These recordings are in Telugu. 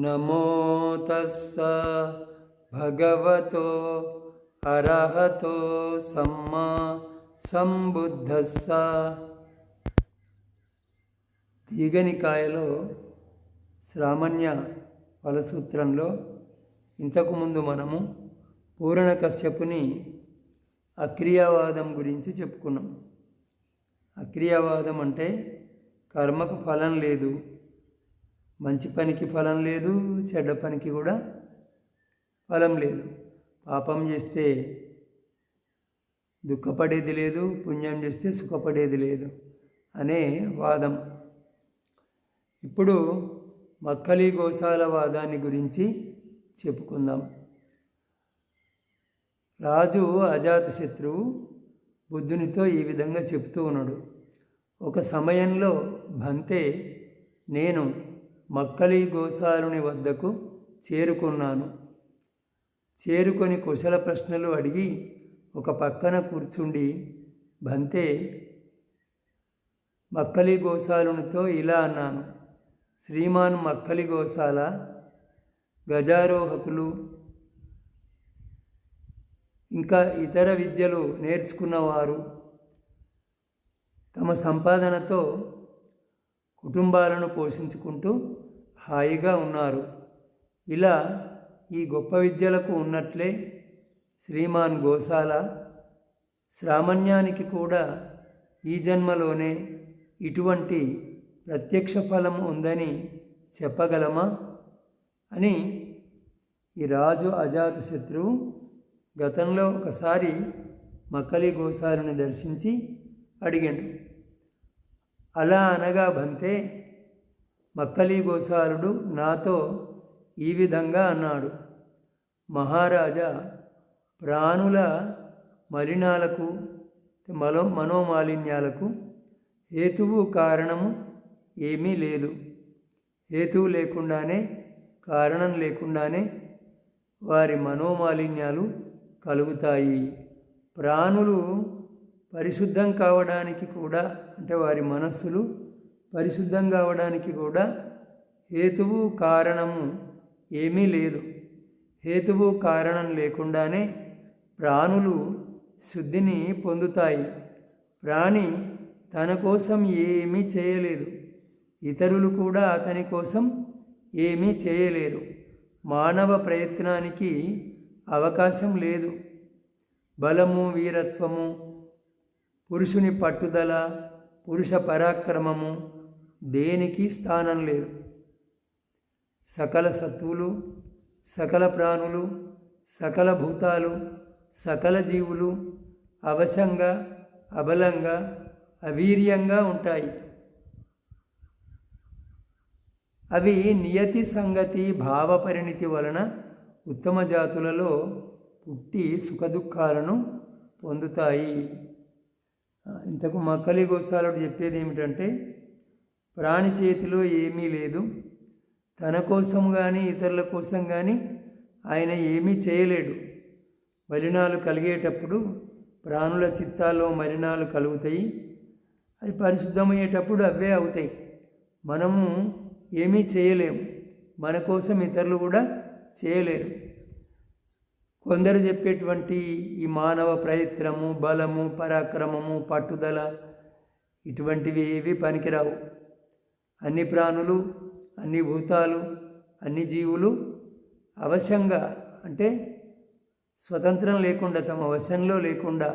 నమో తస్స భగవతో అర్హతో సమ్మా సంబుద్ధస్స. దీఘనికాయలో శ్రామణ్య ఫలసూత్రంలో ఇంతకుముందు మనము పూరణకశ్యపుని అక్రియావాదం గురించి చెప్పుకున్నాం. అక్రియావాదం అంటే కర్మకు ఫలం లేదు, మంచి పనికి ఫలం లేదు, చెడ్డ పనికి కూడా ఫలం లేదు. పాపం చేస్తే దుఃఖపడేది లేదు, పుణ్యం చేస్తే సుఖపడేది లేదు అనే వాదం. ఇప్పుడు మక్కలి గోశాల వాదాన్ని గురించి చెప్పుకుందాం. రాజు అజాతశత్రువు బుద్ధునితో ఈ విధంగా చెప్తూ ఉన్నాడు. ఒక సమయంలో భంతే నేను మక్కలి గోశాలుని వద్దకు చేరుకున్నాను. చేరుకొని కుశల ప్రశ్నలు అడిగి ఒక పక్కన కూర్చుండి భంతే మక్కలి గోశాలునితో ఇలా అన్నాను. శ్రీమాన్ మక్కలి గోశాల గజారోహకులు ఇంకా ఇతర విద్యలు నేర్చుకున్నవారు తమ సంపాదనతో కుటుంబాలను పోషించుకుంటూ హాయిగా ఉన్నారు. ఇలా ఈ గొప్ప విద్యలకు ఉన్నట్లే శ్రీమాన్ గోశాల శ్రామణ్యానికి కూడా ఈ జన్మలోనే ఇటువంటి ప్రత్యక్ష ఫలం ఉందని చెప్పగలమా అని ఈ రాజు అజాతశత్రువు గతంలో ఒకసారి మక్కలి గోశాలను దర్శించి అడిగాడు. అలా అనగా భంతే మక్కలి గోశాలుడు నాతో ఈ విధంగా అన్నాడు. మహారాజా, ప్రాణుల మలినాలకు మనోమాలిన్యాలకు హేతువు కారణము ఏమీ లేదు. హేతువు లేకుండానే కారణం లేకుండానే వారి మనోమాలిన్యాలు కలుగుతాయి. ప్రాణులు పరిశుద్ధం కావడానికి కూడా, అంటే వారి మనస్సులు పరిశుద్ధం కావడానికి కూడా హేతువు కారణము ఏమీ లేదు. హేతువు కారణం లేకుండానే ప్రాణులు శుద్ధిని పొందుతాయి. ప్రాణి తన కోసం ఏమీ చేయలేదు, ఇతరులు కూడా అతని కోసం ఏమీ చేయలేరు. మానవ ప్రయత్నానికి అవకాశం లేదు. బలము, వీరత్వము, పురుషుని పట్టుదల, పురుష పరాక్రమము దేనికి స్థానం లేదు. సకల సత్తువులు, సకల ప్రాణులు, సకల భూతాలు, సకల జీవులు అవశంగా, అబలంగా, అవీర్యంగా ఉంటాయి. అవి నియతి సంగతి భావపరిణితి వలన ఉత్తమ జాతులలో పుట్టి సుఖదుఖాలను పొందుతాయి. ఇంతకు మక్కలి గోశాలుడు చెప్పేది ఏమిటంటే, ప్రాణి చేతిలో ఏమీ లేదు, తన కోసం కానీ ఇతరుల కోసం కానీ ఆయన ఏమీ చేయలేడు. మలినాలు కలిగేటప్పుడు ప్రాణుల చిత్తాల్లో మలినాలు కలుగుతాయి, అవి పరిశుద్ధమయ్యేటప్పుడు అవే అవుతాయి. మనము ఏమీ చేయలేము, మన కోసం ఇతరులు కూడా చేయలేరు. కొందరు చెప్పేటువంటి ఈ మానవ ప్రయత్నము, బలము, పరాక్రమము, పట్టుదల ఇటువంటివి ఏవి పనికిరావు. అన్ని ప్రాణులు, అన్ని భూతాలు, అన్ని జీవులు అవశ్యంగా, అంటే స్వతంత్రం లేకుండా, తమ వశంలో లేకుండా,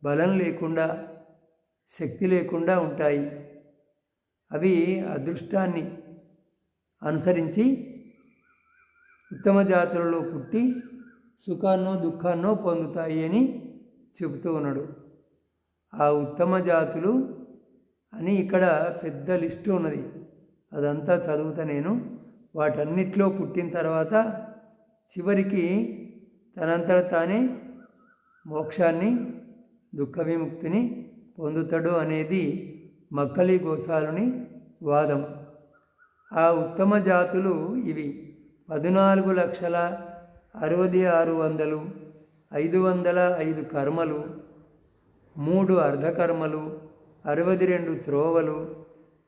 బలం లేకుండా, శక్తి లేకుండా ఉంటాయి. అవి అదృష్టాన్ని అనుసరించి ఉత్తమ జాతులలో పుట్టి సుఖాన్నో దుఃఖాన్నో పొందుతాయి అని చెబుతూ ఉన్నాడు. ఆ ఉత్తమ జాతులు అని ఇక్కడ పెద్ద లిస్టు ఉన్నది, అదంతా చదువుతా నేను. వాటన్నిటిలో పుట్టిన తర్వాత చివరికి తనంతట తానే మోక్షాన్ని, దుఃఖ విముక్తిని పొందుతాడు అనేది మక్కలి గోశాలుని వాదం. ఆ ఉత్తమ జాతులు ఇవి: 14,66,505 505 కర్మలు, 3 అర్ధకర్మలు, 62 త్రోవలు,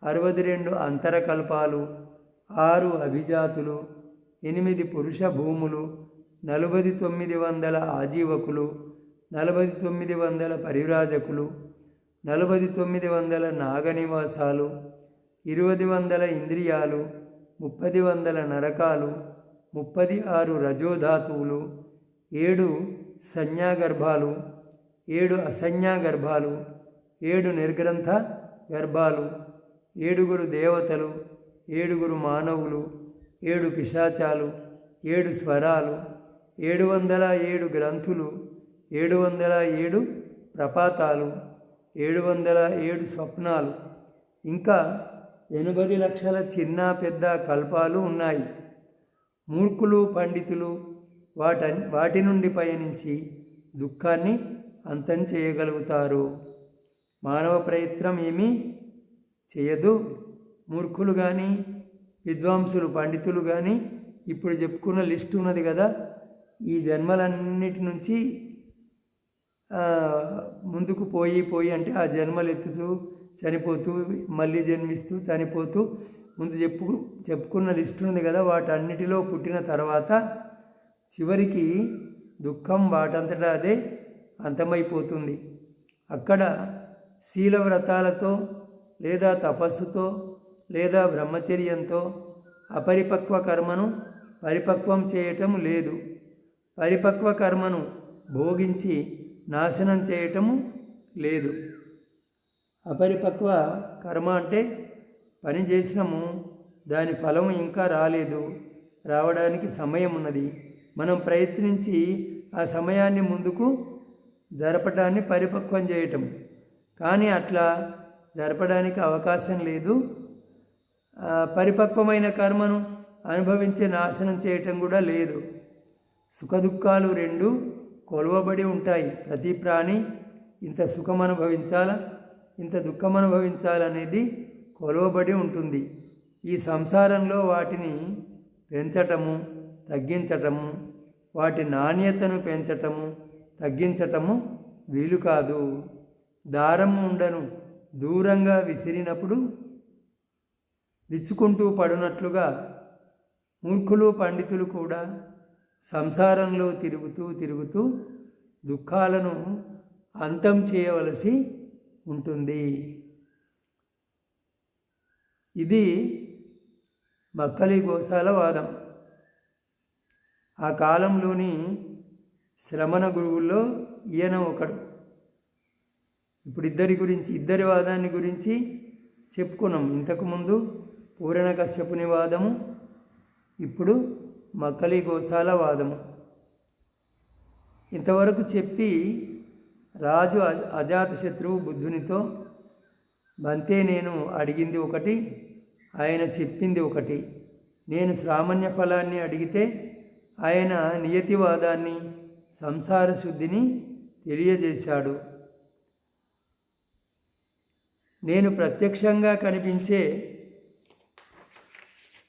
62 అంతరకల్పాలు, 6 అభిజాతులు, 8 పురుష భూములు, 4900 ఆజీవకులు, 4900 పరివ్రాజకులు, 4900 నాగనివాసాలు, 2000 ఇంద్రియాలు, 3000 నరకాలు, 36 రజోధాతువులు, 7 సంజ్ఞాగర్భాలు, 7 అసంజ్ఞాగర్భాలు, 7 నిర్గ్రంథ గర్భాలు, 7 దేవతలు, 7 మానవులు, 7 పిశాచాలు, 7 స్వరాలు, 707 గ్రంథులు, 707 ప్రపాతాలు, 707 స్వప్నాలు, ఇంకా 80 లక్షల చిన్న పెద్ద కల్పాలు ఉన్నాయి. మూర్ఖులు పండితులు వాటి నుండి పయనించి దుఃఖాన్ని అంతం చేయగలుగుతారు. మానవ ప్రయత్నం ఏమీ చేయదు. మూర్ఖులు కానీ విద్వాంసులు పండితులు కానీ ఇప్పుడు చెప్పుకున్న లిస్ట్ ఉన్నది కదా, ఈ జన్మలన్నిటి నుంచి ముందుకు పోయి అంటే ఆ జన్మలు ఎత్తుతూ చనిపోతూ మళ్ళీ జన్మిస్తూ చనిపోతూ ముందు చెప్పుకున్న లిస్ట్ ఉంది కదా, వాటన్నిటిలో పుట్టిన తర్వాత చివరికి దుఃఖం వాటంతటా అదే అంతమైపోతుంది. అక్కడ శీలవ్రతాలతో లేదా తపస్సుతో లేదా బ్రహ్మచర్యంతో అపరిపక్వ కర్మను పరిపక్వం చేయటం లేదు. పరిపక్వ కర్మను భోగించి నాశనం చేయటము లేదు. అపరిపక్వ కర్మ అంటే పని చేసినాము, దాని ఫలం ఇంకా రాలేదు, రావడానికి సమయం ఉన్నది, మనం ప్రయత్నించి ఆ సమయాన్ని ముందుకు జరపడాన్ని పరిపక్వం చేయటం. కానీ అట్లా జరపడానికి అవకాశం లేదు. పరిపక్వమైన కర్మను అనుభవించే నాశనం చేయటం కూడా లేదు. సుఖదుఖాలు రెండు కొలవబడి ఉంటాయి. ప్రతి ప్రాణి ఇంత సుఖం అనుభవించాలా, ఇంత దుఃఖం అనుభవించాలనేది కొలవబడి ఉంటుంది. ఈ సంసారంలో వాటిని పెంచటము తగ్గించటము, వాటి నాణ్యతను పెంచటము తగ్గించటము వీలు కాదు. దారం ఉండను దూరంగా విసిరినప్పుడు విచ్చుకుంటూ పడినట్లుగా మూర్ఖులు పండితులు కూడా సంసారంలో తిరుగుతూ దుఃఖాలను అంతం చేయవలసి ఉంటుంది. ఇది మక్కలి గోసాల వాదం. ఆ కాలంలోని శ్రమణ గురువుల్లో ఈయన ఒకడు. ఇప్పుడు ఇద్దరి వాదాన్ని గురించి చెప్పుకున్నాం. ఇంతకుముందు పూరణ కశ్యపుని వాదము, ఇప్పుడు మక్కలి గోసాల వాదము. ఇంతవరకు చెప్పి రాజు అజాతశత్రువు బుద్ధునితో, బంతే నేను అడిగింది ఒకటి, ఆయన చెప్పింది ఒకటి. నేను శ్రామణ్య ఫలాన్ని అడిగితే ఆయన నియతివాదాన్ని సంసార శుద్ధిని తెలియజేశాడు. నేను ప్రత్యక్షంగా కనిపించే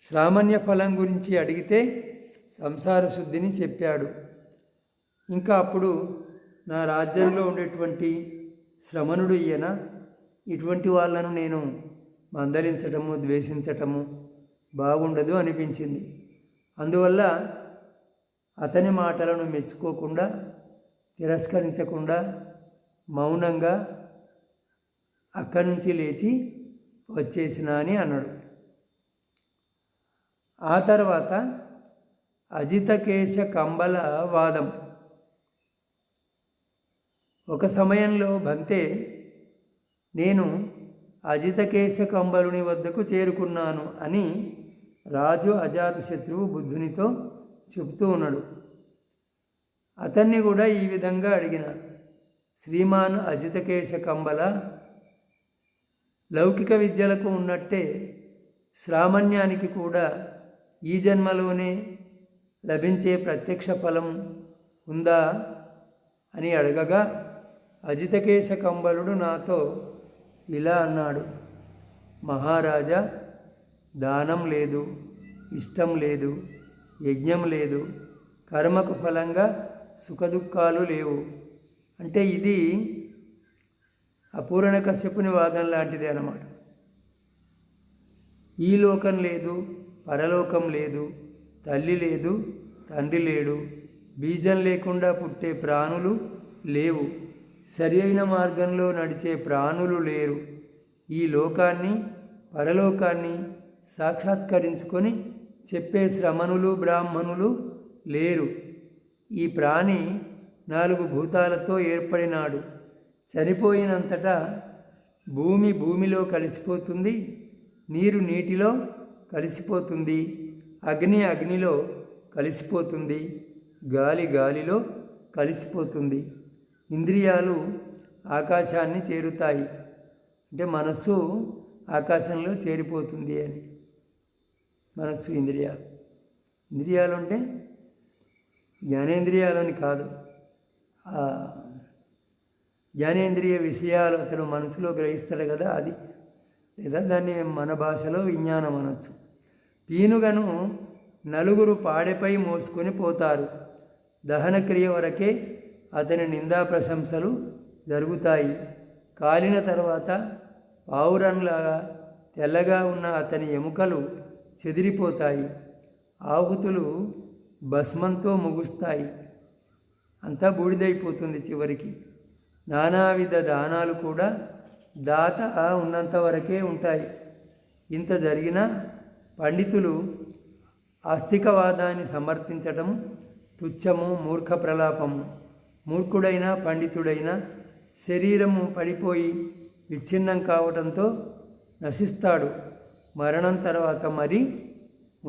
శ్రామణ్య ఫలం గురించి అడిగితే సంసార శుద్ధిని చెప్పాడు. ఇంకా అప్పుడు నా రాజ్యంలో ఉండేటువంటి శ్రమణుడు ఈయన, ఇటువంటి వాళ్ళను నేను మందలించటము ద్వేషించటము బాగుండదు అనిపించింది. అందువల్ల అతని మాటలను మెచ్చుకోకుండా తిరస్కరించకుండా మౌనంగా అక్కడి నుంచి లేచి వచ్చేసిన అని అన్నాడు. ఆ తర్వాత అజితకేశ కంబల వాదం. ఒక సమయంలో బంతే నేను అజితకేశ కంబలుని వద్దకు చేరుకున్నాను అని రాజు అజాతశత్రువు బుద్ధునితో చెబుతూ ఉన్నాడు. అతన్ని కూడా ఈ విధంగా అడిగిన, శ్రీమాన్ అజితకేశ కంబల, లౌకిక విద్యలకు ఉన్నట్టే శ్రామణ్యానికి కూడా ఈ జన్మలోనే లభించే ప్రత్యక్ష ఫలం ఉందా అని అడగగా, అజితకేశ కంబలుడు నాతో ఇలా అన్నాడు, మహారాజా, దానం లేదు, ఇష్టం లేదు, యజ్ఞం లేదు, కర్మకు ఫలంగా సుఖదుఖాలు లేవు. అంటే ఇది అపూరణ కశ్యపుని వాదం లాంటిది అన్నమాట. ఈ లోకం లేదు, పరలోకం లేదు, తల్లి లేదు, తండ్రి లేడు. బీజం లేకుండా పుట్టే ప్రాణులు లేవు. సరి అయిన మార్గంలో నడిచే ప్రాణులు లేరు. ఈ లోకాన్ని, పరలోకాన్ని సాక్షాత్కరించుకొని చెప్పే శ్రమణులు, బ్రాహ్మణులు లేరు. ఈ ప్రాణి 4 భూతాలతో ఏర్పడినాడు. చనిపోయినంతటా భూమి భూమిలో కలిసిపోతుంది, నీరు నీటిలో కలిసిపోతుంది, అగ్ని అగ్నిలో కలిసిపోతుంది, గాలి గాలిలో కలిసిపోతుంది. ఇంద్రియాలు ఆకాశాన్ని చేరుతాయి. అంటే మనస్సు ఆకాశంలో చేరిపోతుంది అని. మనస్సు ఇంద్రియాలు అంటే జ్ఞానేంద్రియాలని కాదు. జ్ఞానేంద్రియ విషయాలు అతను మనసులో గ్రహిస్తాడు కదా, అది. లేదా దాన్ని మన భాషలో విజ్ఞానం అనొచ్చు. పీనుగను 4 పాడెపై మోసుకొని పోతారు. దహనక్రియ వరకే అతని నిందా ప్రశంసలు జరుగుతాయి. కాలిన తర్వాత పావురంలాగా తెల్లగా ఉన్న అతని ఎముకలు చెదిరిపోతాయి. ఆహుతులు భస్మంతో ముగుస్తాయి. అంతా బూడిదైపోతుంది చివరికి. నానావిధ దానాలు కూడా దాత ఉన్నంత వరకే ఉంటాయి. ఇంత జరిగినా పండితులు ఆస్తికవాదాన్ని సమర్థించటం తుచ్చము, మూర్ఖ ప్రలాపము. మూర్ఖుడైనా పండితుడైనా శరీరము పడిపోయి విచ్ఛిన్నం కావడంతో నశిస్తాడు. మరణం తర్వాత మరి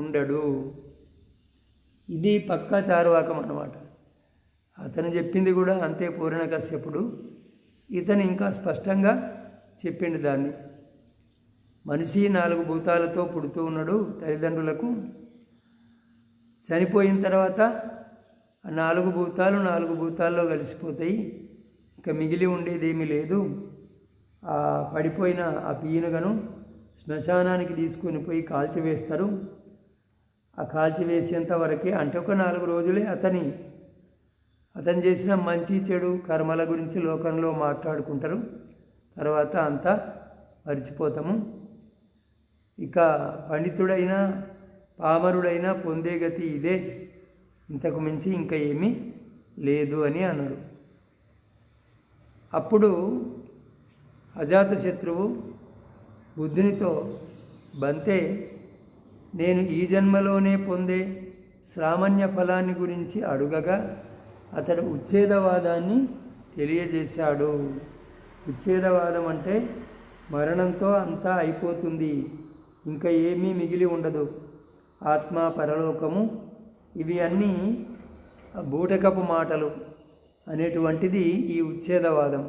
ఉండడు. ఇది పక్కా చారువాకం అన్నమాట. అతను చెప్పింది కూడా అంతే. పూర్ణకశ్యపుడు ఇతను ఇంకా స్పష్టంగా చెప్పిండు దాన్ని. మనిషి 4 భూతాలతో పుడుతూ ఉన్నాడు. తల్లిదండ్రులకు చనిపోయిన తర్వాత ఆ 4 భూతాలు 4 భూతాల్లో కలిసిపోతాయి. ఇంకా మిగిలి ఉండేదేమీ లేదు. ఆ పడిపోయిన ఆ పీనుగను శ్మశానానికి తీసుకొని పోయి కాల్చివేస్తారు. ఆ కాల్చివేసేంత వరకే, అంటే ఒక 4 రోజులే అతను చేసిన మంచి చెడు కర్మల గురించి లోకంలో మాట్లాడుకుంటారు. తర్వాత అంతా మరిచిపోతాము. ఇక పండితుడైనా పామరుడైనా పొందే గతి ఇదే, ఇంతకు మించి ఇంకా ఏమీ లేదు అని అన్నాడు. అప్పుడు అజాతశత్రువు బుద్ధునితో, బంతే, నేను ఈ జన్మలోనే పొందే శ్రామణ్య ఫలాన్ని గురించి అడుగగా అతడు ఉచ్ఛేదవాదాన్ని తెలియజేశాడు. ఉచ్ఛేదవాదం అంటే మరణంతో అంతా అయిపోతుంది, ఇంకా ఏమీ మిగిలి ఉండదు. ఆత్మ, పరలోకము ఇవి అన్నీ బూటకపు మాటలు అనేటువంటిది ఈ ఉచ్ఛేదవాదం.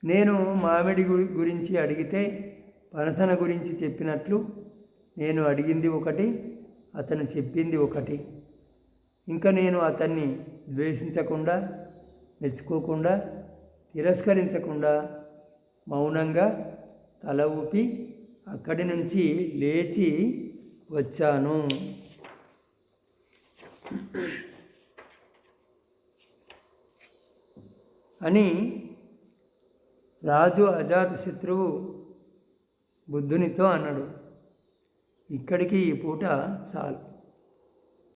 నేను మామిడి గురించి అడిగితే పనసన గురించి చెప్పినట్లు నేను అడిగింది ఒకటి, అతను చెప్పింది ఒకటి. ఇంకా నేను అతన్ని ద్వేషించకుండా, మెచ్చుకోకుండా, తిరస్కరించకుండా మౌనంగా తల ఊపి అక్కడి నుంచి లేచి వచ్చాను అని రాజు అజాతశత్రువు బుద్ధునితో అన్నాడు. ఇక్కడికి ఈ పూట చాలు.